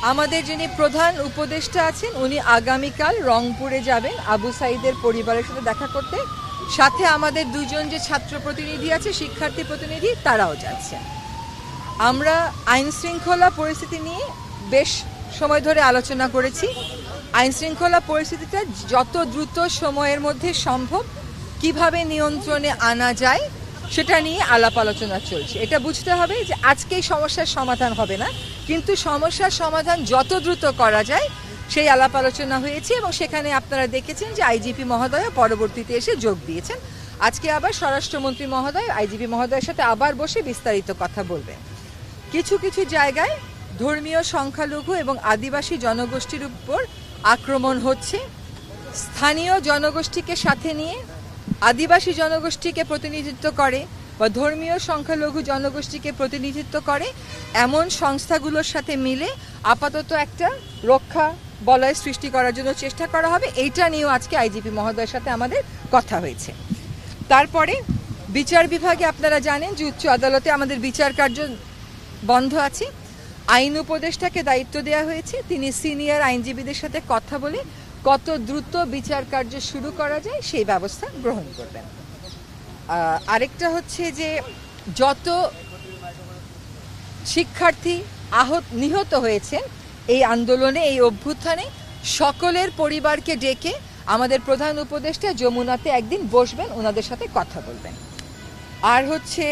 আমাদের যিনি প্রধান উপদেষ্টা আছেন উনি আগামীকাল রংপুরে যাবেন আবু সাইদের পরিবারের সাথে দেখা করতে, সাথে আমাদের দুজন যে ছাত্র প্রতিনিধি আছে, শিক্ষার্থী প্রতিনিধি, তারাও যাচ্ছেন। আমরা আইন শৃঙ্খলা পরিস্থিতি নিয়ে বেশ সময় ধরে আলোচনা করেছি। আইন শৃঙ্খলা পরিস্থিতিটা যত দ্রুত সময়ের মধ্যে সম্ভব কিভাবে নিয়ন্ত্রণে আনা যায় সেটা নিয়ে আলাপ আলোচনা চলছে। এটা বুঝতে হবে যে আজকেই সমস্যার সমাধান হবে না, কিন্তু সমস্যার সমাধান যত দ্রুত করা যায় সেই আলাপ আলোচনা হয়েছে, এবং সেখানে আপনারা দেখেছেন যে আইজিপি মহোদয় পরবর্তীতে এসে যোগ দিয়েছেন। আজকে আবার স্বরাষ্ট্রমন্ত্রী মহোদয় আইজিপি মহোদয়ের সাথে আবার বসে বিস্তারিত কথা বলবেন। কিছু কিছু জায়গায় ধর্মীয় সংখ্যালঘু এবং আদিবাসী জনগোষ্ঠীর উপর আক্রমণ হচ্ছে। স্থানীয় জনগোষ্ঠীকে সাথে নিয়ে আদিবাসী জনগোষ্ঠীকে প্রতিনিধিত্ব করে বা ধর্মীয় সংখ্যালঘু জনগোষ্ঠীকে প্রতিনিধিত্ব করে এমন সংস্থাগুলোর সাথে মিলে আপাতত একটা রক্ষা বলয় সৃষ্টি করার জন্য চেষ্টা করা হবে। এইটা নিয়েও আজকে আইজিপি মহোদয়ের সাথে আমাদের কথা হয়েছে। তারপরে বিচার বিভাগে আপনারা জানেন যে উচ্চ আদালতে আমাদের বিচার কার্য বন্ধ আছে। আইন উপদেষ্টাকে দায়িত্ব দেওয়া হয়েছে, তিনি সিনিয়র আইনজীবীদের সাথে কথা বলে কত দ্রুত বিচার কার্য শুরু করা যায় সেই ব্যবস্থা গ্রহণ করবেন। আরেকটা হচ্ছে যে যত শিক্ষার্থী নিহত হয়েছেন এই আন্দোলনে, এই অভ্যুত্থানে, সকলের পরিবারকে ডেকে আমাদের প্রধান উপদেষ্টা যমুনাতে একদিন বসবেন, ওনাদের সাথে কথা বলবেন। আর হচ্ছে